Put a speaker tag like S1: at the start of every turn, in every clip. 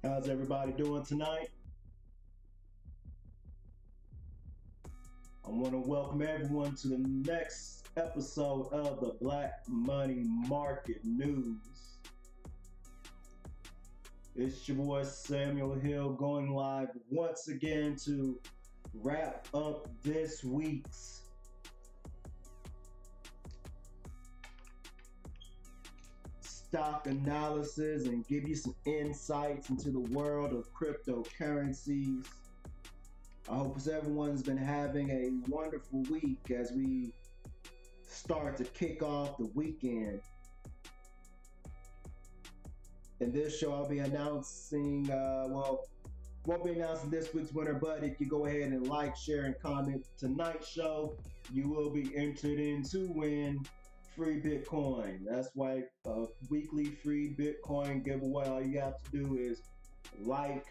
S1: How's everybody doing tonight? I want to welcome everyone to the next episode of the Black Money Market News. It's your boy Samuel Hill going live once again to wrap up this week's stock analysis and give you some insights into the world of cryptocurrencies. I hope everyone's been having a wonderful week as we start to kick off the weekend. In this show, I'll be announcing, won't be announcing this week's winner, but if you go ahead and like, share, and comment tonight's show, you will be entered in to win free Bitcoin. That's why a weekly free Bitcoin giveaway. All you have to do is like,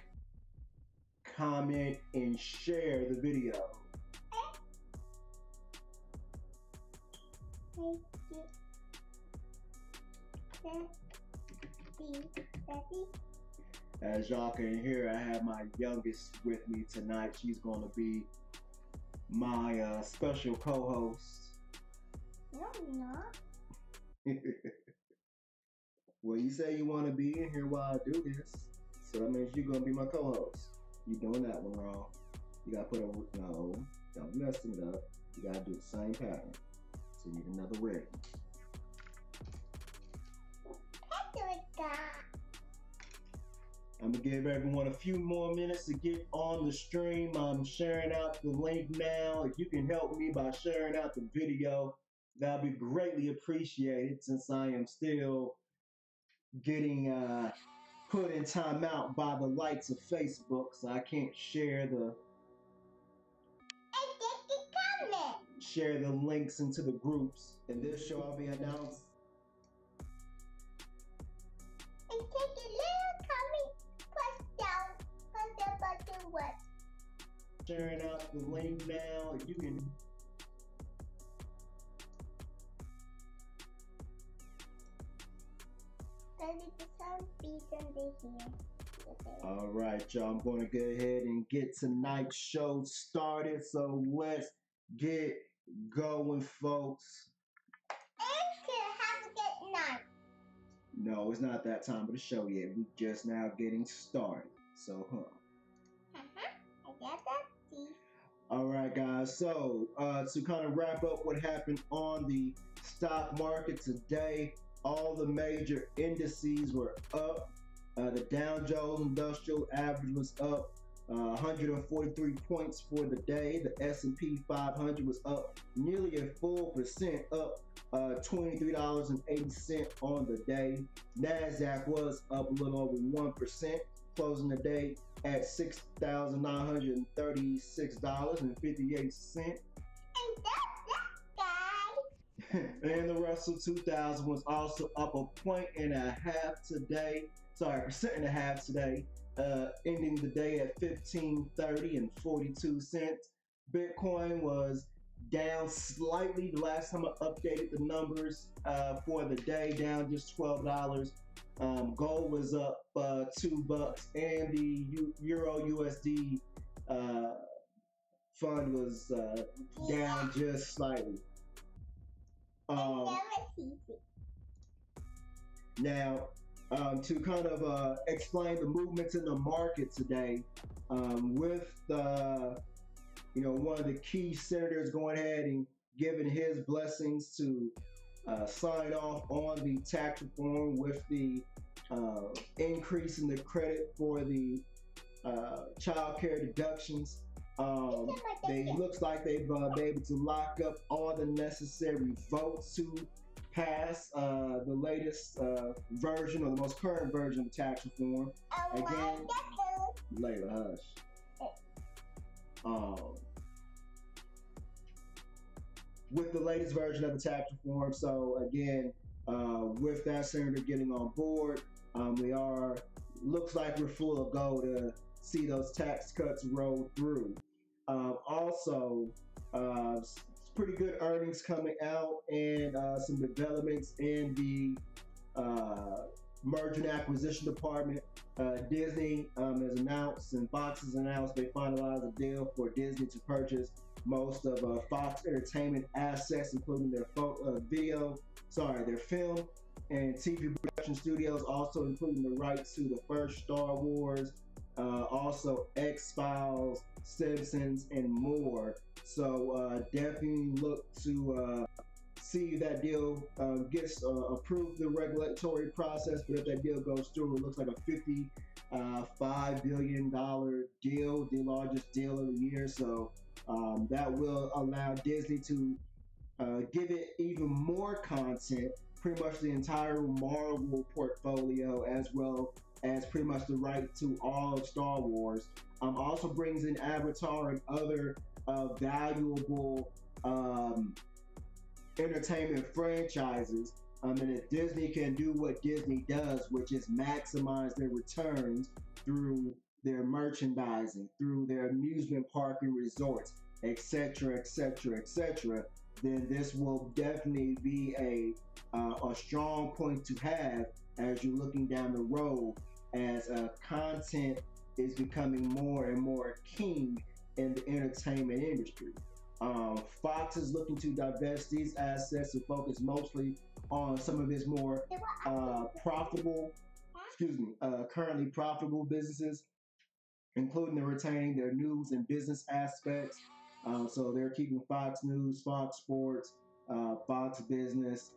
S1: comment, and share the video. As y'all can hear, I have my youngest with me tonight. She's going to be my special co-host.
S2: No, I'm not.
S1: Well, you say you want to be in here while I do this, so that means you're going to be my co-host. You're doing that one wrong. You got to put a, no, don't be messing it up. You got to do the same pattern. So you need another ring. I'm going to give everyone a few more minutes to get on the stream. I'm sharing out the link now. If you can help me by sharing out the video, that'll be greatly appreciated since I am still getting put in timeout by the likes of Facebook, so I can't share the links into the groups. In this show, I'll be announcing.
S2: And take a little comment, press down, press the button what?
S1: Sharing out the link now. You can. All right, y'all. I'm going to go ahead and get tonight's show started. So let's get going, folks.
S2: Have a good night.
S1: No, it's not that time of the show yet. We're just now getting started. So,
S2: I got that. See.
S1: All right, guys. So, to kind of wrap up what happened on the stock market today, all the major indices were up. The Dow Jones Industrial Average was up 143 points for the day. The S&P 500 was up nearly a full percent, up $23.80 on the day. NASDAQ was up a little over 1%, closing the day at $6,936.58. And the Russell 2000 was also up 1.5 today. Sorry, 1.5% today, ending the day at $15.30.42. Bitcoin was down slightly. The last time I updated the numbers for the day, down just $12. Gold was up $2, and the Euro USD fund was down just slightly. Now, to kind of explain the movements in the market today, with one of the key senators going ahead and giving his blessings to sign off on the tax reform with the increase in the credit for the child care deductions. They looks like they've been able to lock up all the necessary votes to pass the latest version, or the most current version of tax reform. Again, Layla, hush. With the latest version of the tax reform. So again, with that senator getting on board, looks like we're full of go to see those tax cuts roll through. Also, pretty good earnings coming out, and some developments in the merger and acquisition department. Disney has announced and Fox has announced they finalized a deal for Disney to purchase most of Fox Entertainment assets, including their their film and TV production studios, also including the rights to the first Star Wars, also X-Files, Simpsons, and more. So definitely look to see if that deal gets approved the regulatory process. But if that deal goes through, it looks like a $55 billion deal, the largest deal of the year. So that will allow Disney to give it even more content, pretty much the entire Marvel portfolio, as well as pretty much the right to all of Star Wars. Also brings in Avatar and other valuable entertainment franchises. And if Disney can do what Disney does, which is maximize their returns through their merchandising, through their amusement park and resorts, etc., etc., etc., then this will definitely be a strong point to have as you're looking down the road, as content is becoming more and more king in the entertainment industry. Fox is looking to divest these assets and focus mostly on some of its more currently profitable businesses, including the retaining their news and business aspects. So they're keeping Fox News, Fox Sports, Fox Business.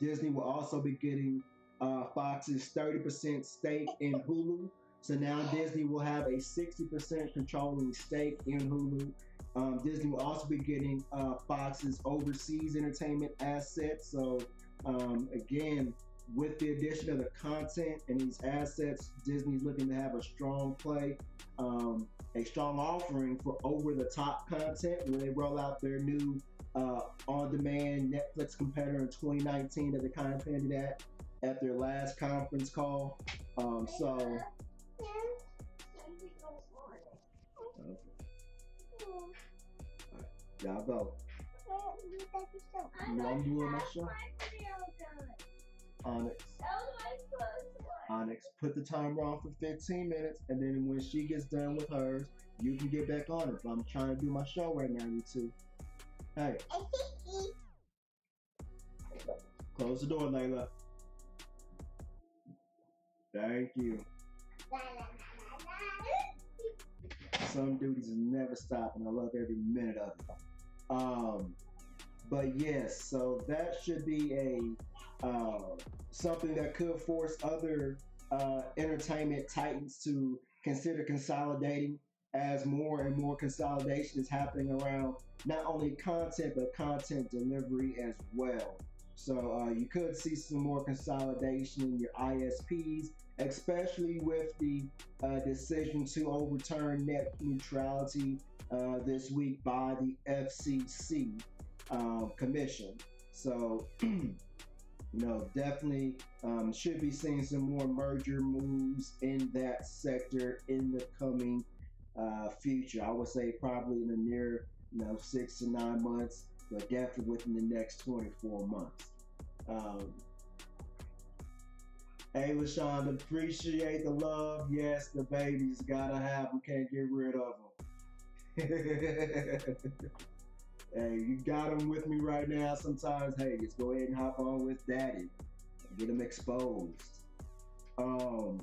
S1: Disney will also be getting Fox's 30% stake in Hulu. So now Disney will have a 60% controlling stake in Hulu. Disney will also be getting Fox's overseas entertainment assets. So again, with the addition of the content and these assets, Disney's looking to have a strong play, a strong offering for over-the-top content when they roll out their new on-demand Netflix competitor in 2019 that they kind of hinted at their last conference call. Y'all go. No, I'm doing my show. Onyx, put the timer on for 15 minutes, and then when she gets done with hers, you can get back on it. But I'm trying to do my show right now, you two. Hey. Close the door, Layla. Thank you. Some duties never stop, and I love every minute of it. But yes, so that should be a something that could force other entertainment titans to consider consolidating, as more and more consolidation is happening around not only content but content delivery as well. So you could see some more consolidation in your ISPs, especially with the decision to overturn net neutrality this week by the FCC commission. So, definitely should be seeing some more merger moves in that sector in the coming future. I would say probably in the near 6 to 9 months, but definitely within the next 24 months. Hey, LaShonda, appreciate the love. Yes, the babies, gotta have them, can't get rid of them. Hey, you got them with me right now. Sometimes, hey, just go ahead and hop on with daddy and get them exposed. So,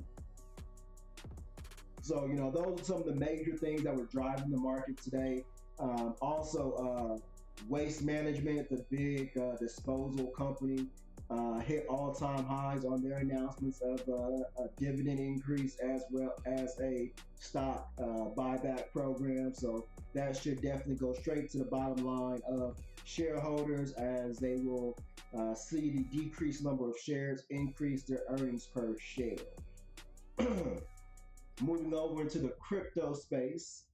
S1: those are some of the major things that were driving the market today. Also, Waste Management, the big disposal company, hit all-time highs on their announcements of a dividend increase as well as a stock buyback program. So that should definitely go straight to the bottom line of shareholders, as they will see the decreased number of shares increase their earnings per share. Moving over into the crypto space,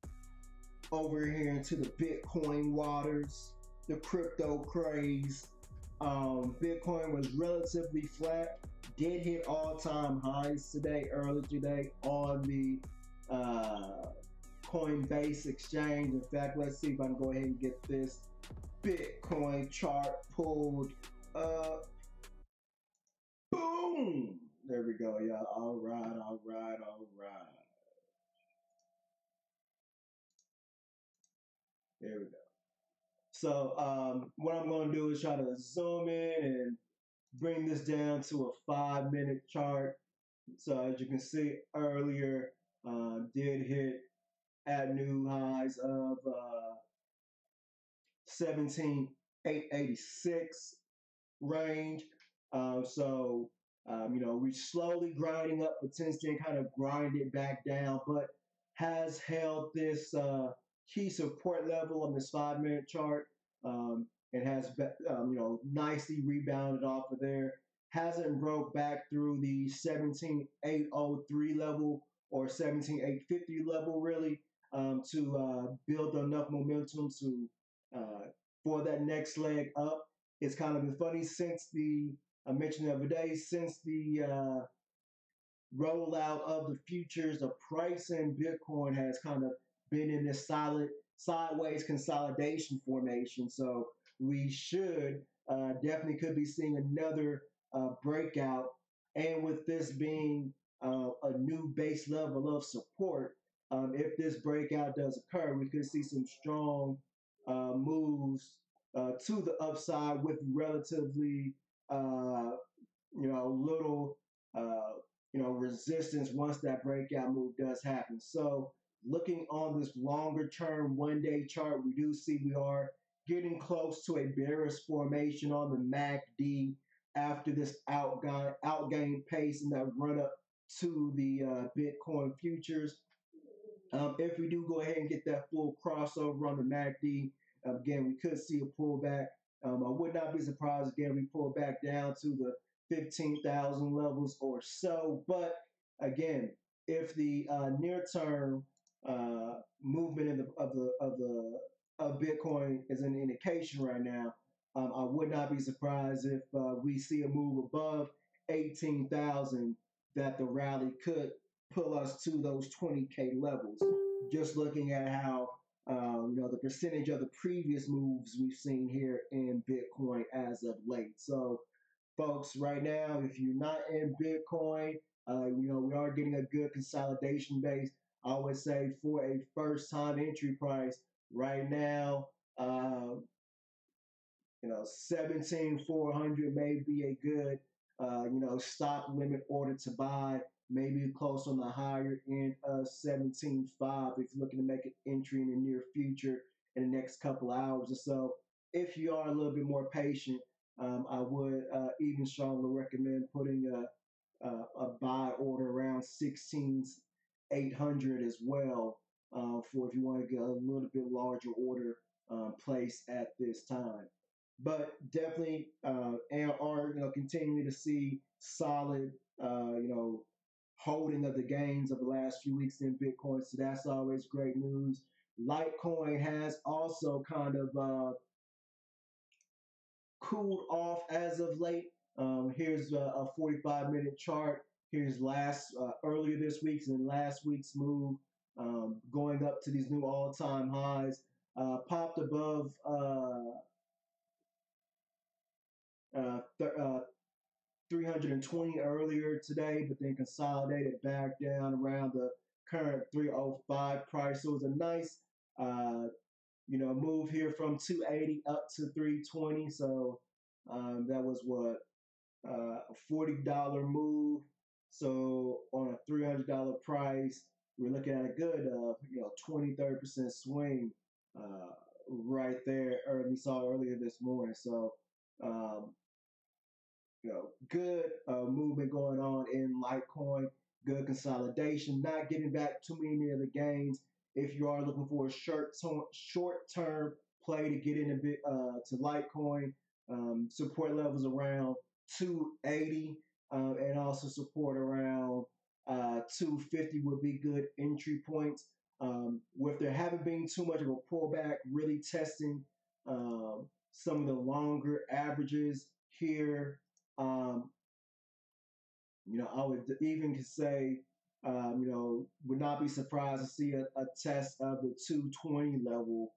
S1: over here into the Bitcoin waters, the crypto craze. Bitcoin was relatively flat, did hit all-time highs early today on the Coinbase exchange. In fact, let's see if I can go ahead and get this Bitcoin chart pulled up. Boom! There we go, y'all. All right, all right, all right. There we go. So what I'm going to do is try to zoom in and bring this down to a 5-minute chart. So as you can see earlier, did hit at new highs of 17,886 range. We're slowly grinding up, but since then kind of grind it back down, but has held this key support level on this 5-minute chart. It has, nicely rebounded off of there. Hasn't broke back through the 17,803 level or 17,850 level really to build enough momentum to uh, for that next leg up. It's kind of been funny since I mentioned the other day, since the rollout of the futures, the price in Bitcoin has kind of been in this solid sideways consolidation formation. So we should definitely could be seeing another breakout. And with this being a new base level of support, if this breakout does occur, we could see some strong moves to the upside with relatively uh, little resistance once that breakout move does happen. So looking on this longer term 1 day chart, we do see we are getting close to a bearish formation on the MACD after this outgain pace and that run up to the Bitcoin futures. If we do go ahead and get that full crossover on the MACD, again, we could see a pullback. I would not be surprised again we pull back down to the 15,000 levels or so. But again, if the near term movement of Bitcoin is an indication right now, I would not be surprised if we see a move above 18,000 that the rally could pull us to those 20K levels. Just looking at how the percentage of the previous moves we've seen here in Bitcoin as of late. So, folks, right now, if you're not in Bitcoin, we are getting a good consolidation base. I would say for a first-time entry price right now, 17,400 may be a good, stop limit order to buy. Maybe close on the higher end of 17.5 if you're looking to make an entry in the near future in the next couple hours or so. If you are a little bit more patient, I would even strongly recommend putting a buy order around 16,800 as well for if you want to get a little bit larger order placed at this time. But definitely are continuing to see solid holding of the gains of the last few weeks in Bitcoin. So that's always great news. Litecoin has also kind of cooled off as of late. Here's a 45-minute chart. Here's earlier this week's and last week's move going up to these new all-time highs. Popped above 320 earlier today, but then consolidated back down around the current 305 price. So it was a nice, move here from 280 up to 320. So that was what a $40 move. So on a $300 price, we're looking at a good, 20-30% swing right there. We saw earlier this morning. So um, good movement going on in Litecoin, good consolidation, not getting back too many of the gains. If you are looking for a short-term play to get in a bit to Litecoin, support levels around 280 and also support around 250 would be good entry points. With there haven't been too much of a pullback, really testing some of the longer averages here. um, I would even say, would not be surprised to see a test of the 220 level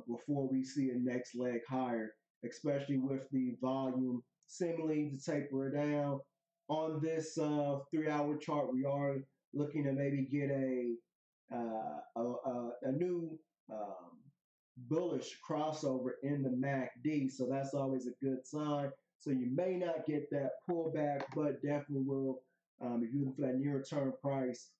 S1: before we see a next leg higher, especially with the volume seemingly to taper it down. On this 3 hour chart, we are looking to maybe get a new um, bullish crossover in the MACD. So that's always a good sign. So you may not get that pullback, but definitely will, if you're looking for that near term price,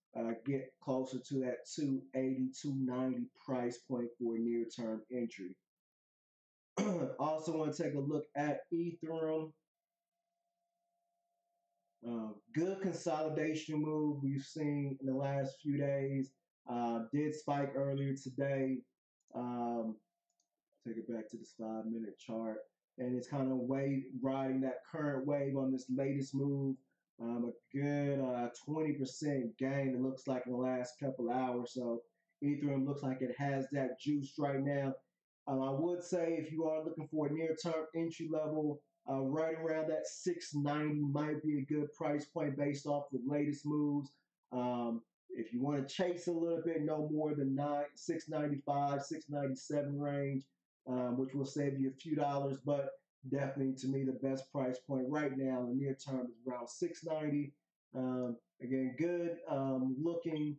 S1: get closer to that 280, 290 price point for a near term entry. Also want to take a look at Ethereum. Good consolidation move we've seen in the last few days. Did spike earlier today. Um, Take it back to this 5 minute chart. And it's kind of riding that current wave on this latest move. A good 20% gain, it looks like, in the last couple hours. So Ethereum looks like it has that juice right now. I would say if you are looking for a near term entry level, right around that 690 might be a good price point based off the latest moves. If you want to chase a little bit, no more than 695, 697 range, which will save you a few dollars, but definitely to me the best price point right now in the near term is around 690. Again, good looking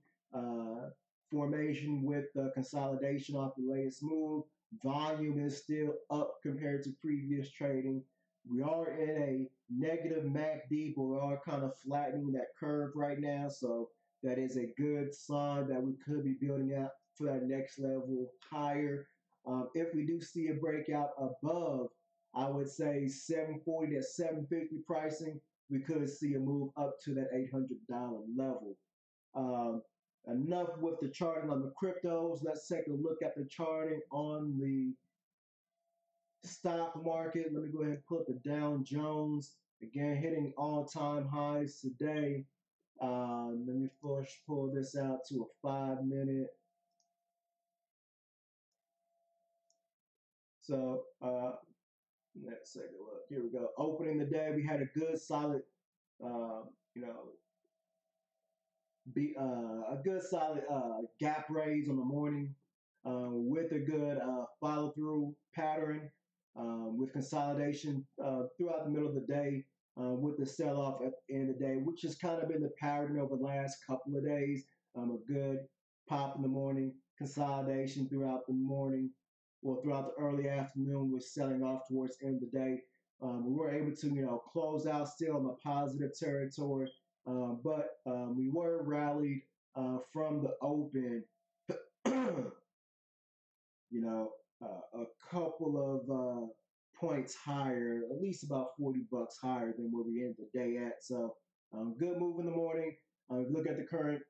S1: formation with the consolidation off the latest move. Volume is still up compared to previous trading. We are in a negative MACD, but we are kind of flattening that curve right now. So that is a good sign that we could be building out for that next level higher. If we do see a breakout above, I would say 740 to 750 pricing, we could see a move up to that $800 level. Um, Enough with the charting on the cryptos. Let's take a look at the charting on the stock market. Let me go ahead and put the Dow Jones again hitting all-time highs today. Let me first pull this out to a 5 minute. So let's take a look. Here we go. Opening the day, we had a good solid, uh, you know, a good solid gap raise on the morning with a good follow through pattern with consolidation throughout the middle of the day with the sell off at the end of the day, which has kind of been the pattern over the last couple of days. A good pop in the morning, consolidation throughout the morning, or throughout the early afternoon, with selling off towards the end of the day. We were able to, close out still in the positive territory, but we were rallied from the open, a couple of points higher, at least about $40 higher than where we ended the day at. So good move in the morning. Look at the current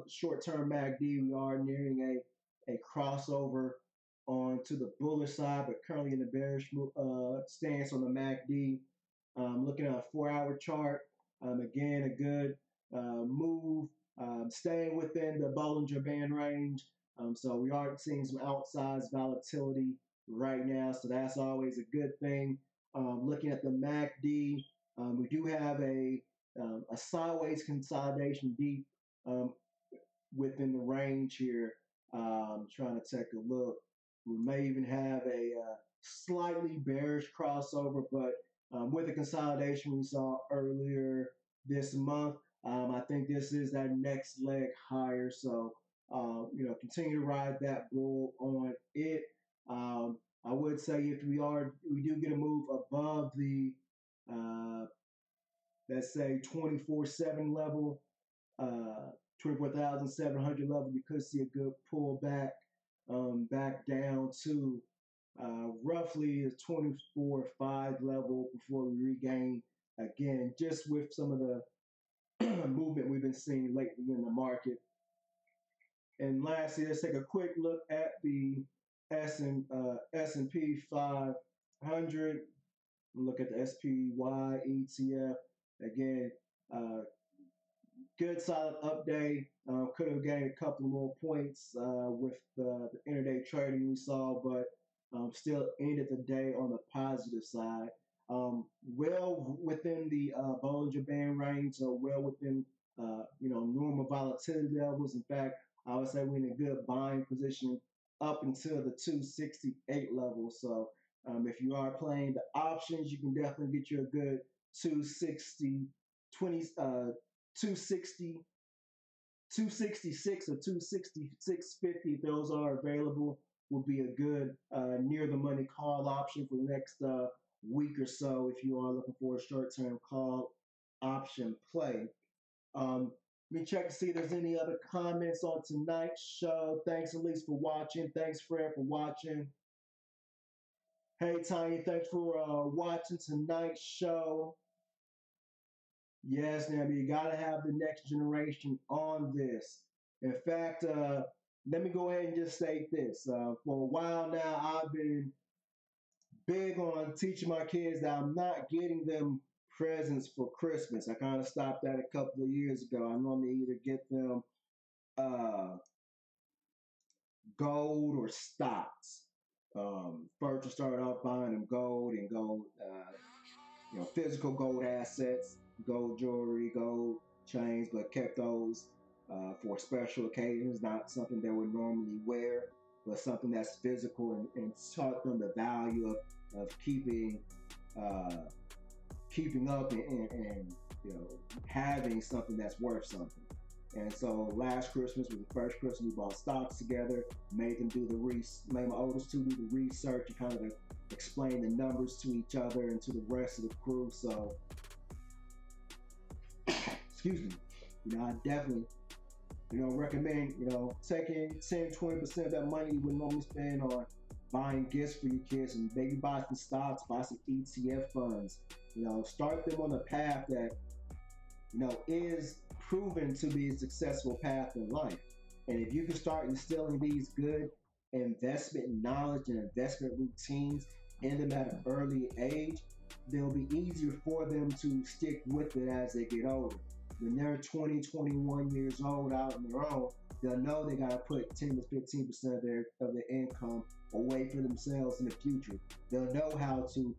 S1: short-term MACD. We are nearing a crossover onto the bullish side, but currently in the bearish stance on the MACD. Looking at a 4 hour chart, again, a good move, staying within the Bollinger Band range. So we are seeing some outsized volatility right now, so that's always a good thing. Looking at the MACD, we do have a sideways consolidation deep um, within the range here. Trying to take a look. We may even have a slightly bearish crossover, but with the consolidation we saw earlier this month, I think this is that next leg higher. So, continue to ride that bull on it. I would say if we do get a move above the, uh, let's say 24/7 level, 24,700 level, you could see a good pullback back down to roughly the 24/5 level before we regain again, just with some of the movement we've been seeing lately in the market. And lastly, let's take a quick look at the S&P 500. Look at the SPY ETF. Again, good solid up day. Could have gained a couple more points with the intraday trading we saw, but still ended the day on the positive side. Well within the Bollinger Band range, so well within normal volatility levels. In fact, I would say we're in a good buying position up until the 268 level. So If you are playing the options, you can definitely get you a good 260, 260, 266 or 266.50. Those are available. Will be a good near the money call option for the next week or so if you are looking for a short term call option play. Let me check to see if there's any other comments on tonight's show. Thanks, Elise, for watching. Thanks, Fred, for watching. Hey, Tanya, thanks for watching tonight's show. Yes, Nabi, you got to have the next generation on this. In fact, let me go ahead and just state this. For a while now, I've been big on teaching my kids that I'm not getting them presents for Christmas. I kind of stopped that a couple of years ago. I normally either get them gold or stocks. First, I started off buying them gold and gold, physical gold assets, gold jewelry, gold chains, but kept those for special occasions, not something they would normally wear, but something that's physical and taught them the value of keeping up and having something that's worth something. And so last Christmas was the first Christmas we bought stocks together, made my oldest two do the research and kind of explain the numbers to each other and to the rest of the crew. So, excuse me, I definitely, recommend, taking 10, 20% of that money you would normally spend on buying gifts for your kids and maybe buy some stocks, buy some ETF funds, start them on a path that, is proven to be a successful path in life. And if you can start instilling these good investment knowledge and investment routines in them at an early age, they'll be easier for them to stick with it as they get older. When they're 20, 21 years old out on their own, they'll know they got to put 10 to 15% of their income away for themselves in the future. They'll know how to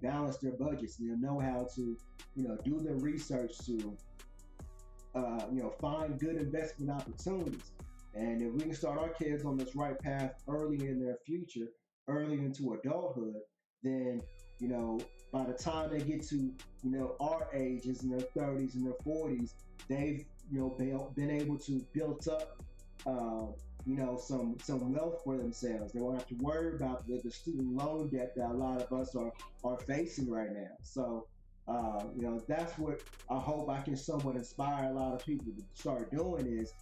S1: balance their budgets. They'll know how to, do their research to, find good investment opportunities. And if we can start our kids on this right path early in their future, early into adulthood, then, by the time they get to, our ages in their 30s and their 40s, they've, been able to build up, some wealth for themselves. They won't have to worry about the student loan debt that a lot of us are facing right now. So, that's what I hope I can somewhat inspire a lot of people to start doing is,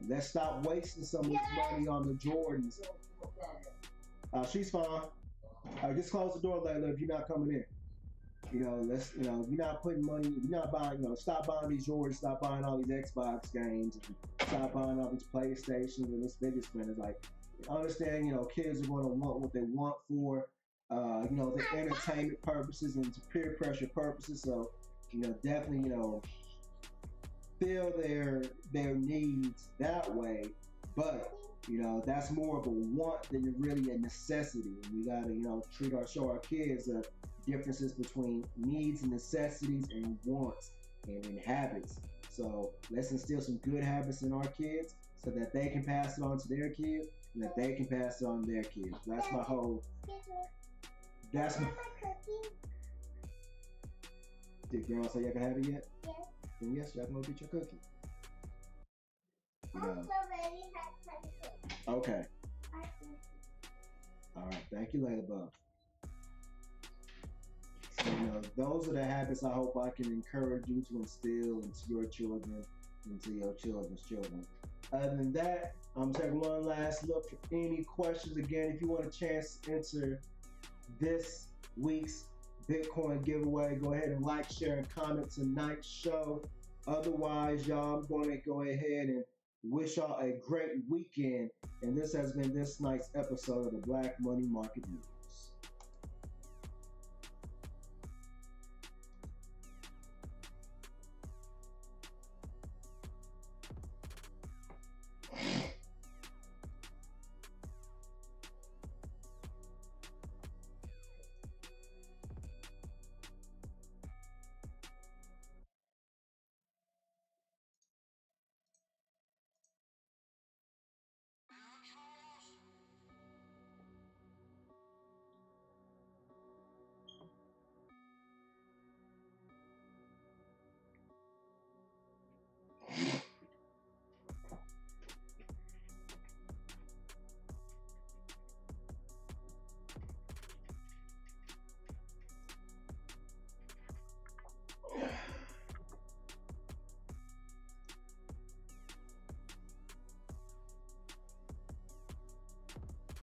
S1: let's stop wasting some of this money on the Jordans. She's fine. Just close the door, Layla, if you're not coming in. If you're not putting money, if you're not buying, stop buying these Jordans, stop buying all these Xbox games, stop buying all these PlayStations and this fidget spinners. Like, understand, kids are going to want what they want for, the entertainment purposes and to peer pressure purposes. So, definitely, feel their needs that way. But, that's more of a want than really a necessity. And we got to, show our kids the differences between needs and necessities and wants and habits. So let's instill some good habits in our kids so that they can pass it on to their kids and that they can pass it on to their kids. That's my whole. That's my. Did grandma say you can have it yet?
S2: Yes.
S1: Then yes, y'all can go get your cookie. Okay. All right. Thank you, Layla Buff. So, those are the habits I hope I can encourage you to instill into your children, into your children's children. Other than that, I'm taking one last look for any questions. Again, if you want a chance to enter this week's Bitcoin giveaway, go ahead and like, share, and comment tonight's show. Otherwise, y'all, I'm going to go ahead and wish y'all a great weekend. And this has been this night's episode of the Black Money Market News.